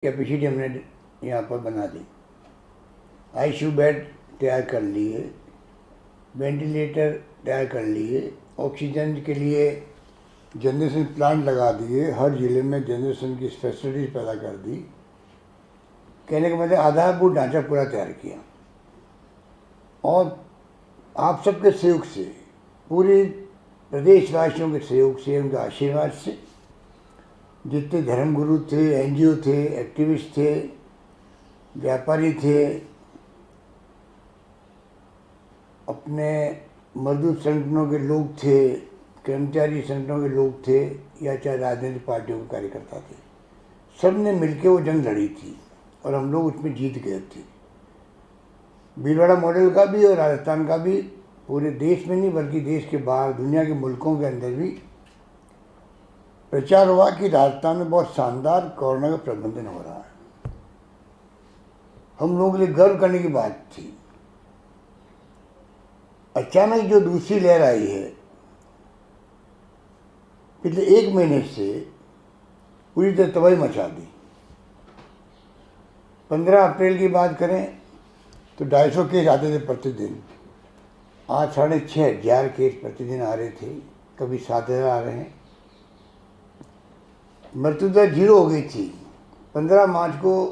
Capacity हमने यहाँ पर बना दी। आईसीयू बेड तैयार कर लिए, वेंटिलेटर तैयार कर लिए, ऑक्सीजन के लिए जनरेशन प्लांट लगा दिए, हर ज़िले में जनरेशन की फैसिलिटीज पैदा कर दी। कहने का मतलब आधारभूत ढांचा पूरा तैयार किया। और आप सबके सहयोग से, पूरे प्रदेशवासियों के सहयोग से, उनके आशीर्वाद से, जितने धर्मगुरु थे, एनजीओ थे, एक्टिविस्ट थे, व्यापारी थे, अपने मजदूर संगठनों के लोग थे, कर्मचारी संगठनों के लोग थे, या चाहे राजनीतिक पार्टियों के कार्यकर्ता थे, सब ने मिलकर वो जंग लड़ी थी और हम लोग उसमें जीत गए थे। भीलवाड़ा मॉडल का भी और राजस्थान का भी पूरे देश में नहीं बल्कि देश के बाहर, दुनिया के मुल्कों के अंदर भी प्रचार हुआ कि राजस्थान में बहुत शानदार कोरोना का प्रबंधन हो रहा है। हम लोगों के लिए गर्व करने की बात थी। अचानक जो दूसरी लहर आई है, पिछले 1 महीने से पूरी तरह तबाही मचा दी। 15 अप्रैल की बात करें तो 250 केस आते थे प्रतिदिन। आज 6,500 केस प्रतिदिन आ रहे थे, कभी 7,000 आ रहे हैं। मृत्यु दर 0 हो गई थी। 15 मार्च को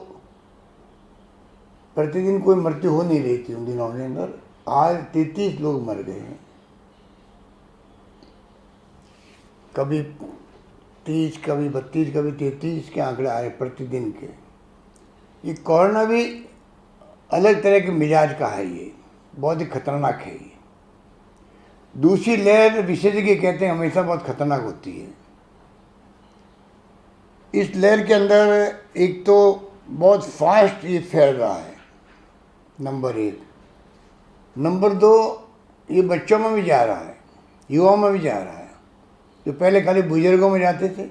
प्रतिदिन कोई मृत्यु हो नहीं रही थी उन दिनों के अंदर। आज 33 लोग मर गए हैं, कभी 30, कभी 32, कभी 33 के आंकड़े आए प्रतिदिन के। ये कोरोना भी अलग तरह के मिजाज का है, ये बहुत ही खतरनाक है। ये दूसरी लहर विशेषज्ञ कहते हैं हमेशा बहुत खतरनाक होती है। इस लहर के अंदर एक तो बहुत फास्ट ये फैल रहा है, नंबर 1। नंबर 2, ये बच्चों में भी जा रहा है, युवाओं में भी जा रहा है। जो पहले खाली बुजुर्गों में जाते थे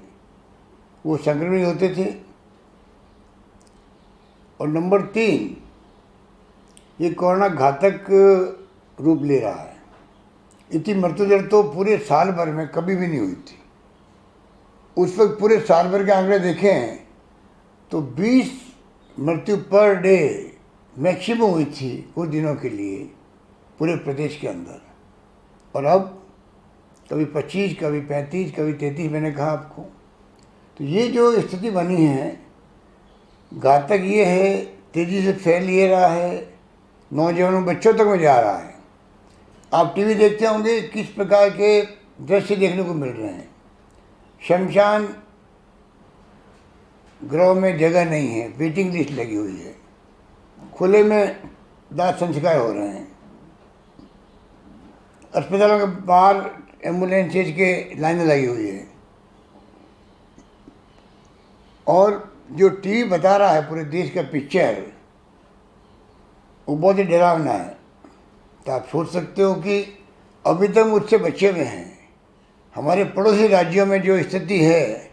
वो संक्रमित होते थे। और नंबर 3, ये कोरोना घातक रूप ले रहा है। इतनी मृत्यु दर तो पूरे साल भर में कभी भी नहीं हुई थी। उस वक्त पूरे साल भर के आंकड़े देखें तो 20 मृत्यु पर डे मैक्सिमम हुई थी कुछ दिनों के लिए पूरे प्रदेश के अंदर। और अब कभी 25, कभी 35, कभी 33 मैंने कहा आपको। तो ये जो स्थिति बनी है, घातक ये है, तेज़ी से फैल ये रहा है, नौजवानों बच्चों तक में जा रहा है। आप टीवी देखते होंगे, किस प्रकार के दृश्य देखने को मिल रहे हैं। शमशान गृह में जगह नहीं है, वेटिंग लिस्ट लगी हुई है, खुले में दाह संस्कार हो रहे हैं, अस्पतालों के बाहर एम्बुलेंसेज के लाइनें लगी हुई है। और जो टीवी बता रहा है पूरे देश का पिक्चर, वो बहुत ही डरावना है। तो आप सोच सकते हो कि अभी तक मुझसे बचे हुए हैं। हमारे पड़ोसी राज्यों में जो स्थिति है,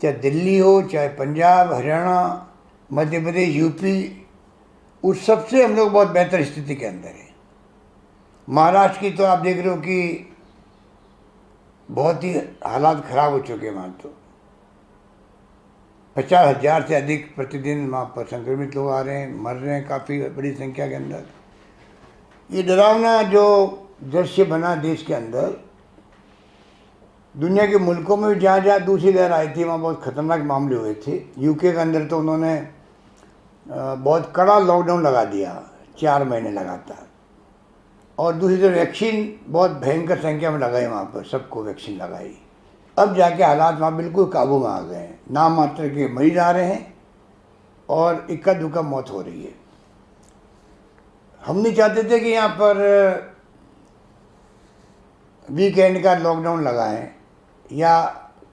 चाहे दिल्ली हो, चाहे पंजाब, हरियाणा, मध्य प्रदेश, यूपी, उस सबसे हम लोग बहुत बेहतर स्थिति के अंदर है। महाराष्ट्र की तो आप देख रहे हो कि बहुत ही हालात खराब हो चुके हैं। वहाँ तो 50,000 से अधिक प्रतिदिन वहाँ पर संक्रमित लोग आ रहे हैं, मर रहे हैं काफ़ी बड़ी संख्या के अंदर। ये डरावना जो दृश्य बना देश के अंदर, दुनिया के मुल्कों में भी जहाँ जहाँ दूसरी लहर आई थी वहाँ बहुत ख़तरनाक मामले हुए थे। यूके के अंदर तो उन्होंने बहुत कड़ा लॉकडाउन लगा दिया, 4 महीने लगातार। और दूसरी तरफ वैक्सीन बहुत भयंकर संख्या में लगाई, वहाँ पर सबको वैक्सीन लगाई। अब जाके हालात वहाँ बिल्कुल काबू में आ गए हैं। नाम मात्र के मरीज आ रहे हैं और इक्का दुक्का मौत हो रही है। हम नहीं चाहते थे कि यहाँ पर वीकेंड का लॉकडाउन लगाएं या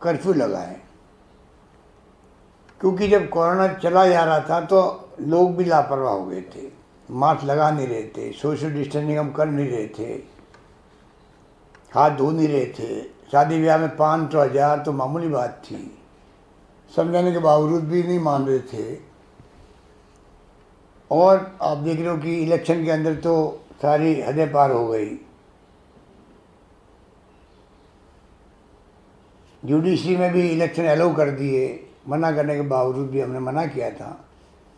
कर्फ्यू लगाएं, क्योंकि जब कोरोना चला जा रहा था तो लोग भी लापरवाह हो गए थे, मास्क लगा नहीं रहे थे, सोशल डिस्टेंसिंग हम कर नहीं रहे थे, हाथ धो नहीं रहे थे। शादी ब्याह में 500,000 तो मामूली बात थी, समझाने के बावजूद भी नहीं मान रहे थे। और आप देख रहे हो कि इलेक्शन के अंदर तो सारी हदें पार हो गई। जुडिशरी में भी इलेक्शन अलाउ कर दिए, मना करने के बावजूद भी हमने मना किया था,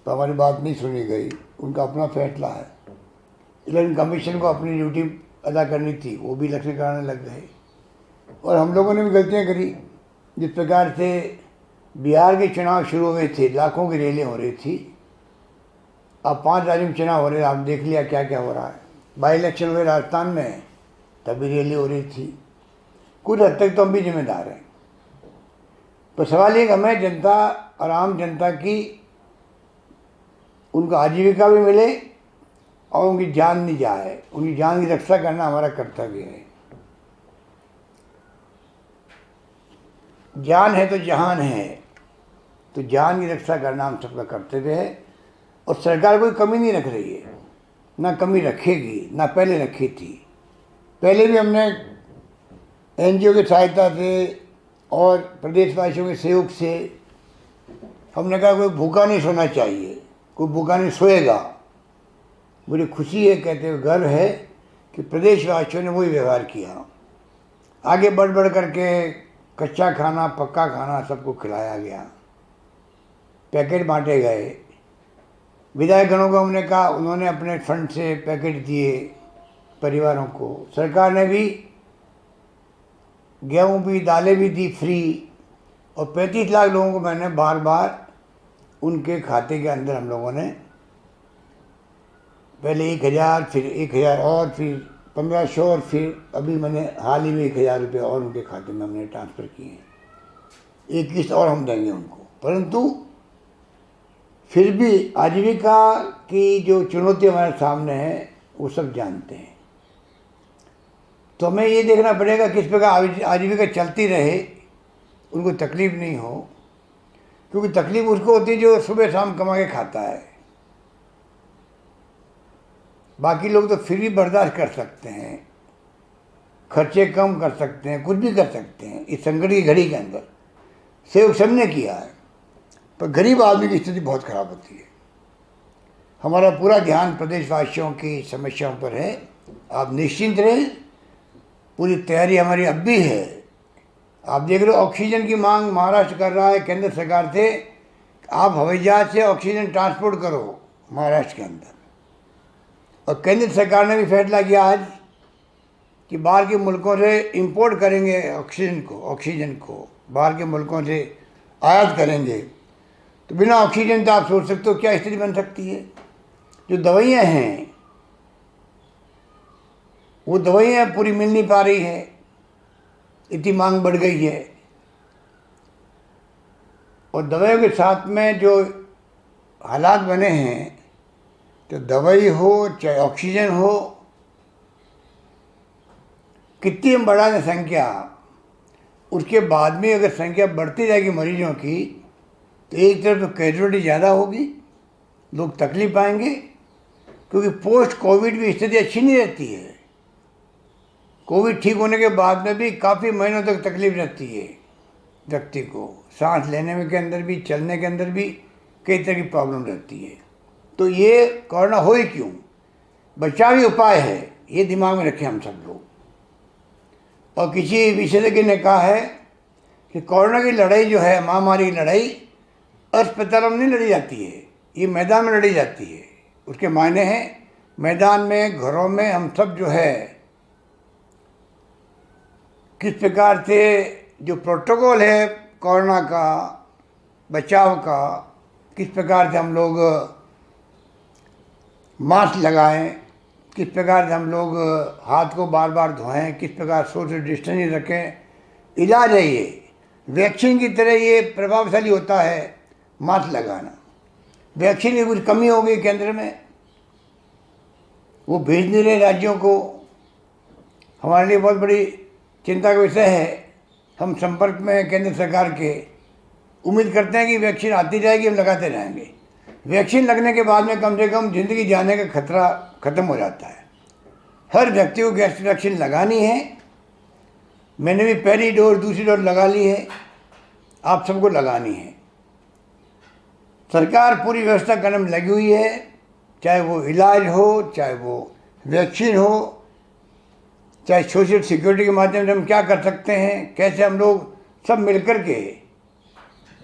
तो हमारी बात नहीं सुनी गई। उनका अपना फैसला है। इलेक्शन कमीशन को अपनी ड्यूटी अदा करनी थी, वो भी इलेक्शन कराने लग गए। और हम लोगों ने भी गलतियाँ करी। जिस प्रकार से बिहार के चुनाव शुरू हुए थे, लाखों की रैलियाँ हो रही थी। अब 5 राज्यों में चुनाव हो रहे हैं, आप देख लिया क्या क्या हो रहा है। बाई इलेक्शन हुए राजस्थान में, तभी रैली हो रही थी। कुछ हद तक तो हम भी जिम्मेदार हैं। तो सवाल ये कि हमें जनता और आम जनता की उनको आजीविका भी मिले और उनकी जान नहीं जाए। उनकी जान की रक्षा करना हमारा कर्तव्य है। जान है तो जहान है, तो जान की रक्षा करना हम सबका कर्तव्य है। और सरकार कोई कमी नहीं रख रही है, ना कमी रखेगी, ना पहले रखी थी। पहले भी हमने एनजीओ की सहायता से और प्रदेशवासियों के सहयोग से हमने कहा कोई भूखा नहीं सोना चाहिए, कोई भूखा नहीं सोएगा। मुझे खुशी है, कहते हुए गर्व है कि प्रदेशवासियों ने वही व्यवहार किया। आगे बढ़ बढ़ करके कच्चा खाना, पक्का खाना सबको खिलाया गया, पैकेट बांटे गए। विधायकगणों को हमने कहा, उन्होंने अपने फंड से पैकेट दिए परिवारों को। सरकार ने भी गेहूँ भी, दालें भी दी फ्री। और 35 लाख लोगों को मैंने बार बार उनके खाते के अंदर हम लोगों ने पहले 1000, फिर 1000 और फिर 1500 और फिर अभी मैंने हाल ही में 1000 रुपये और उनके खाते में हमने ट्रांसफ़र किए हैं। एक किस्त और हम देंगे उनको। परंतु फिर भी आजीविका की जो चुनौती हमारे सामने है वो सब जानते हैं। तो हमें ये देखना पड़ेगा किस प्रकार आजीविका चलती रहे, उनको तकलीफ़ नहीं हो। क्योंकि तकलीफ़ उसको होती है जो सुबह शाम कमा के खाता है। बाकी लोग तो फिर भी बर्दाश्त कर सकते हैं, खर्चे कम कर सकते हैं, कुछ भी कर सकते हैं इस संकट की घड़ी के अंदर। सहयोग सबने किया है, पर गरीब आदमी की स्थिति बहुत ख़राब होती है। हमारा पूरा ध्यान प्रदेशवासियों की समस्याओं पर है। आप निश्चिंत रहें, पूरी तैयारी हमारी अब भी है। आप देख रहे हो ऑक्सीजन की मांग महाराष्ट्र कर रहा है केंद्र सरकार से। आप हवाई जहाज से ऑक्सीजन ट्रांसपोर्ट करो महाराष्ट्र के अंदर। और केंद्र सरकार ने भी फैसला किया आज कि बाहर के मुल्कों से इंपोर्ट करेंगे ऑक्सीजन को बाहर के मुल्कों से आयात करेंगे। तो बिना ऑक्सीजन तो आप सोच सकते हो क्या स्थिति बन सकती है। जो दवाइयाँ हैं वो दवाइयाँ पूरी मिल नहीं पा रही है, इतनी मांग बढ़ गई है। और दवाइयों के साथ में जो हालात बने हैं, तो दवाई हो चाहे ऑक्सीजन हो, कितनी हम बढ़ा दें संख्या, उसके बाद में अगर संख्या बढ़ती जाएगी मरीजों की, तो एक तरफ तो कैजुअलिटी ज़्यादा होगी, लोग तकलीफ पाएंगे। क्योंकि पोस्ट कोविड भी स्थिति अच्छी नहीं रहती है। कोविड ठीक होने के बाद में भी काफ़ी महीनों तक तकलीफ रहती है व्यक्ति को, सांस लेने में के अंदर भी, चलने के अंदर भी कई तरह की प्रॉब्लम रहती है। तो ये कोरोना हो ही क्यों, बचावी उपाय है, ये दिमाग में रखें हम सब लोग। और किसी विशेषज्ञ ने कहा है कि कोरोना की लड़ाई जो है, महामारी की लड़ाई अस्पतालों में नहीं लड़ी जाती है, ये मैदान में लड़ी जाती है। उसके मायने हैं मैदान में, घरों में हम सब जो है किस प्रकार से जो प्रोटोकॉल है कोरोना का बचाव का, किस प्रकार से हम लोग मास्क लगाएं, किस प्रकार से हम लोग हाथ को बार बार धोएं, किस प्रकार सोशल डिस्टेंसिंग रखें। इलाज है ये, वैक्सीन की तरह ये प्रभावशाली होता है मास्क लगाना। वैक्सीन की कुछ कमी हो गई केंद्र में, वो भेज नहीं रहे राज्यों को। हमारे लिए बहुत बड़ी चिंता का विषय है। हम संपर्क में हैं केंद्र सरकार के, उम्मीद करते हैं कि वैक्सीन आती जाएगी, हम लगाते रहेंगे। वैक्सीन लगने के बाद में कम से कम ज़िंदगी जाने का खतरा ख़त्म हो जाता है। हर व्यक्ति को वैक्सीन लगानी है। मैंने भी पहली डोज दूसरी डोज लगा ली है, आप सबको लगानी है। सरकार पूरी व्यवस्था करने में लगी हुई है, चाहे वो इलाज हो, चाहे वो वैक्सीन हो, चाहे सोशल सिक्योरिटी के माध्यम से हम क्या कर सकते हैं, कैसे हम लोग सब मिलकर के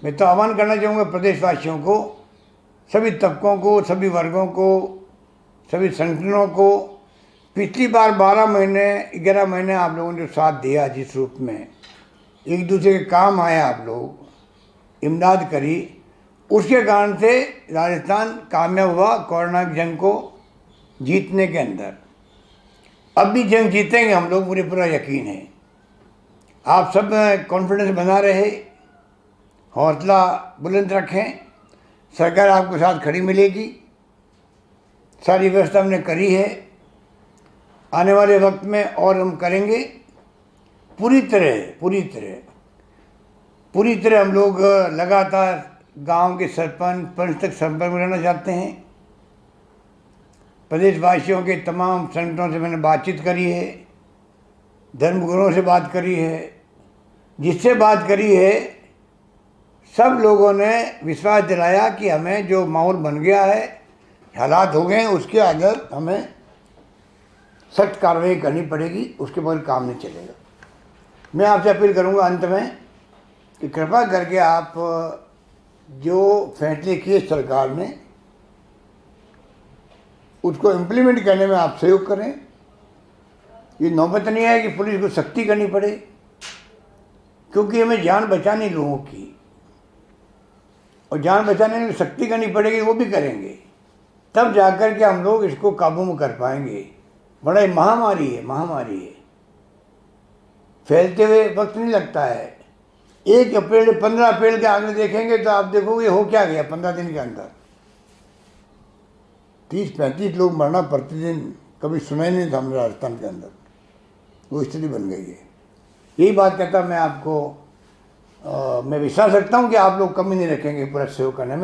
मैं तो आह्वान करना चाहूँगा प्रदेशवासियों को, सभी तबकों को, सभी वर्गों को, सभी संगठनों को। पिछली बार 12 महीने 11 महीने आप लोगों ने जो साथ दिया, जिस रूप में एक दूसरे के काम आए, आप लोग इमदाद करी, उसके कारण से राजस्थान कामयाब हुआ कोरोना की जंग को जीतने के अंदर। अब भी जंग जीतेंगे हम लोग, मुझे पूरा यकीन है। आप सब कॉन्फिडेंस बना रहे, हौसला बुलंद रखें, सरकार आपके साथ खड़ी मिलेगी। सारी व्यवस्था हमने करी है, आने वाले वक्त में और हम करेंगे। पूरी तरह हम लोग लगातार गांव के सरपंच पंच तक संपर्क में रहना चाहते हैं। प्रदेशवासियों के तमाम संगठनों से मैंने बातचीत करी है, धर्मगुरुओं से बात करी है, जिससे बात करी है सब लोगों ने विश्वास दिलाया कि हमें जो माहौल बन गया है, हालात हो गए हैं, उसके अगर हमें सख्त कार्रवाई करनी पड़ेगी, उसके बगैर काम नहीं चलेगा। मैं आपसे अपील करूंगा अंत में कि कृपा करके आप जो फैसले किए सरकार ने, उसको इम्प्लीमेंट करने में आप सहयोग करें। ये नौबत नहीं है कि पुलिस को सख्ती करनी पड़े, क्योंकि हमें जान बचानी लोगों की, और जान बचाने में सख्ती करनी पड़ेगी, वो भी करेंगे, तब जाकर के हम लोग इसको काबू में कर पाएंगे। बड़ा ही महामारी है, फैलते हुए वक्त नहीं लगता है। 1 अप्रैल 15 अप्रैल के आगे देखेंगे तो आप देखोगे हो क्या गया 15 दिन के अंदर। 30-35 लोग मरना प्रतिदिन, कभी सुना ही नहीं था हमारे राजस्थान के अंदर, वो स्थिति बन गई है। यही बात कहता मैं आपको, मैं विश्वास रखता हूँ कि आप लोग कमी नहीं रखेंगे पूरा सहयोग करने में।